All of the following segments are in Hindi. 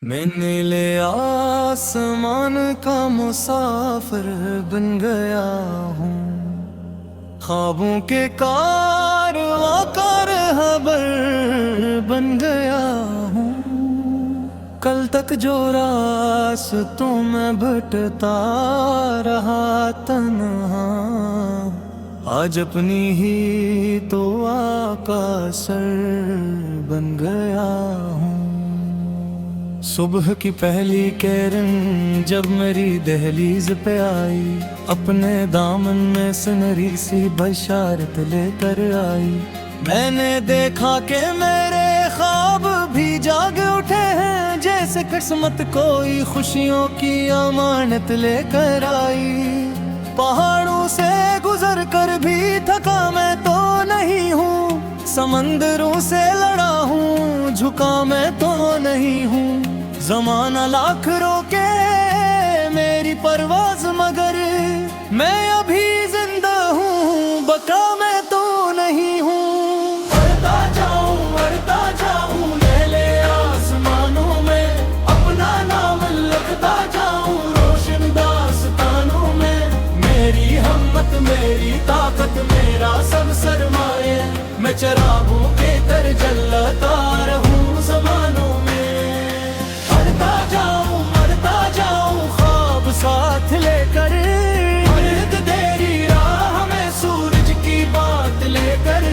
मैं नीले आसमान का मुसाफिर बन गया हूँ, ख्वाबों के कारवां का रहबर बन गया हूँ। कल तक जो रास्तों में भटकता रहा तन्हा, आज अपनी ही तो आका सर बन गया हूँ। सुबह की पहली किरण जब मेरी दहलीज पे आई, अपने दामन में सुनहरी सी बशारत लेकर आई। मैंने देखा कि मेरे ख्वाब भी जाग उठे हैं, जैसे किस्मत कोई खुशियों की अमानत लेकर आई। पहाड़ों से गुजर कर भी थका मैं तो नहीं हूँ, समंदरों से लड़ा हूँ, झुका मैं तो नहीं हूँ। ज़माना लाख रोके मेरी परवाज़, मगर मैं अभी जिंदा हूँ, बका मैं तो नहीं हूँ। मरता जाऊँ नीले आसमानों में, अपना नाम लिखता जाऊँ रोशन दास्तानों में। मेरी हिम्मत मेरी ताकत मेरा सब सरमाए, मैं चरागों के तर जलता रहूँ ज़मानों में। मरता जाऊँ ख्वाब साथ लेकर, मर्द तेरी राह में सूरज की बात लेकर।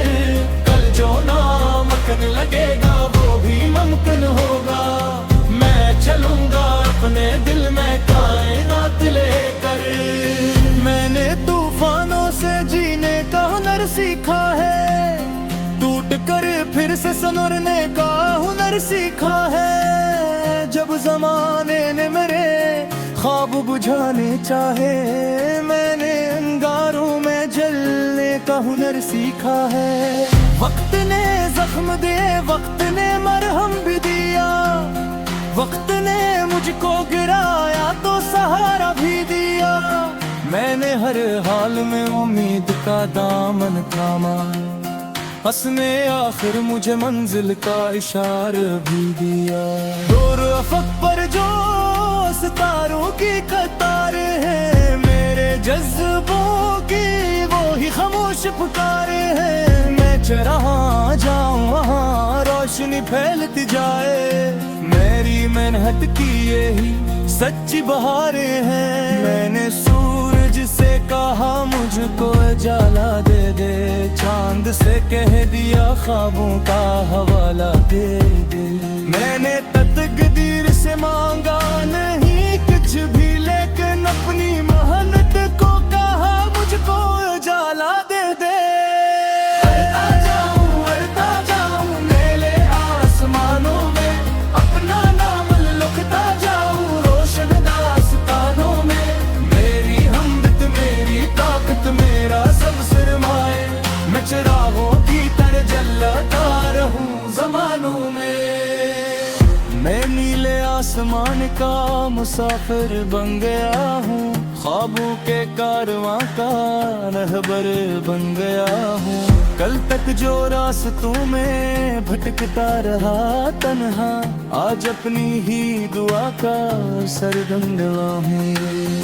कल जो नामुमकिन लगेगा वो भी मुमकिन होगा, मैं चलूंगा अपने दिल में कायनात लेकर। मैंने तूफानों से जीने का हुनर सीखा है, टूट कर फिर से संवरने का हुनर सीखा है। जब ज़माने ने मेरे ख्वाब बुझाने चाहे, मैंने अंगारों में जलने का हुनर सीखा है। वक्त ने जख्म दिए, वक्त ने मरहम भी दिया, वक्त ने मुझको गिराया तो सहारा भी दिया। मैंने हर हाल में उम्मीद का दामन थामा, हंसने आखिर मुझे मंजिल का इशारा भी दिया। दूर अफक पर जो सितारों की कतार है, मेरे जज्बों की वो ही खामोश पुकारे हैं। मैं चरहा जाऊं वहाँ रोशनी फैलती जाए, मेरी मेहनत की यही सच्ची बहारें हैं। मैंने सूरज से कहा मुझको उजाला दे दे, चांद से कह दिया ख्वाबों का हवाला दे दे। मैंने तकदीर से मांगा नहीं कुछ भी, लेकिन अपनी मेहनत को कहा मुझको उजाला दे दे। मरता जाऊं नीले आसमानों में, अपना नाम लिखता जाऊं रोशन दास्तानों में। मेरी हिम्मत मेरी ताकत मेरा सब सरमाए, मैं चिरागों की तरह जलता रहूं ज़मानों में। मैं नीले आसमान का मुसाफिर बन गया हूँ, ख्वाबों के कारवां का रहबर बन गया हूँ। कल तक जो रास्तों में भटकता रहा तन्हा, आज अपनी ही दुआ का सरगंगवा हूँ।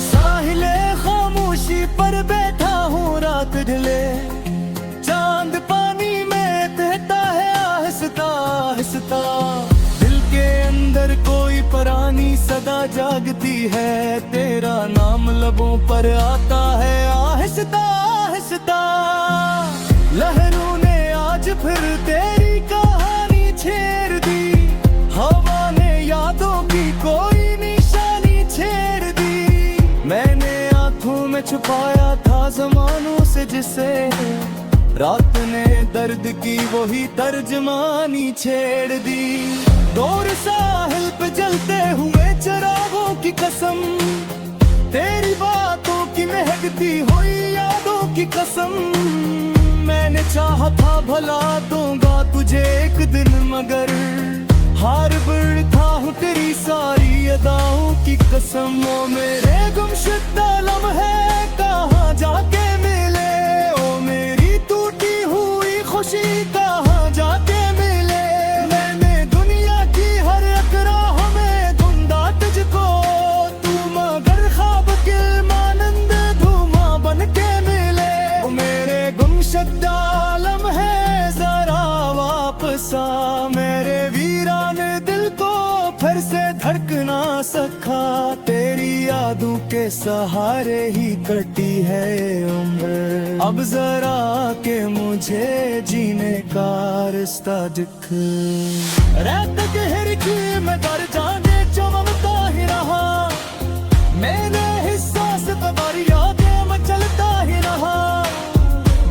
साहिले खामोशी पर बैठा हूँ रात ढले, चांद पानी में तहता है आहिस्ता आहिस्ता। दिल के अंदर कोई पुरानी सदा जागती है, तेरा नाम लबों पर आता है आहिस्ता आहिस्ता। लहरों ने आज फिर तेरी कहानी छेड़ दी, हवा ने यादों की कोई निशानी छेड़ दी। मैंने आंखों में छुपाया था ज़मानों से जिसे, रात ने दर्द की वही तर्जमानी छेड़ दी। दूर साहिल पे जलते हुए चिरागों की कसम, तेरी बातों की महकती हुई यादों की कसम। मैंने चाहा था भला दूंगा तुझे एक दिन, मगर हार बैठा हूँ तेरी सारी अदाओं की कसम। ओ मेरे गुमशुदा लम्हे कहाँ जाके मिले, ओ मेरी टूटी हुई खुशी कहाँ जाके मिले। मैंने दुनिया की हर एक राह में फिर से धड़क ना सका, तेरी यादों के सहारे ही कटी है ये उम्र। अब जरा के मुझे जीने का रास्ता दिख, रात गहरी की मैं दर जाने चमकता ही रहा, मेरे हिस्सा से तुम्हारी यादें में चलता ही रहा।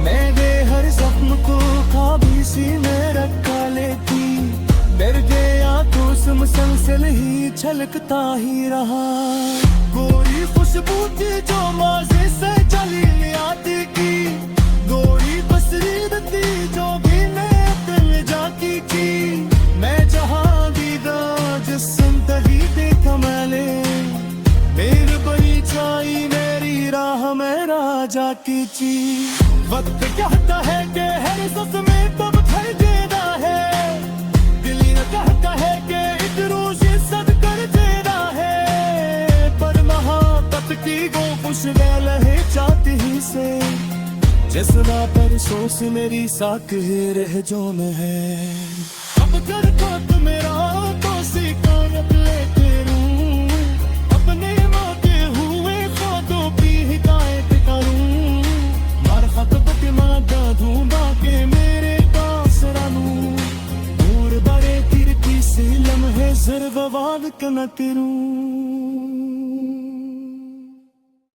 मेरे हर सपन को ख्वाबी सी में रखा लेती, मेरे आंखों से मुसलसल ही छलकता ही रहा। कोई खुशबू थी जो माज़ी से चली आती की, गोरी बसरीद थी जो भी मैं दिल जाती की। मैं जहाँ दीदा जिस्म तही देखा मैंने, मेरे बनी चाई मेरी राह में राजा की ची। वक्त कहता है कि हर सस में तब घर देना है, दिल न कहता है कि इधरों से सद कर देना है। पर महाबत की वो खुशबू लहे चाहती ही से, जिसना पर सोच मेरी साख रह जो में है। अब कर तो मेरा तो शिकायत लेते रूं, अपने माते हुए ख्वाबों की हिदायत करूं। मार्फत के मादा ढूंढा के मेरे पास रहूं, दूर बड़े किरकी से लम्हे ज़र्ब वाद के न करूं।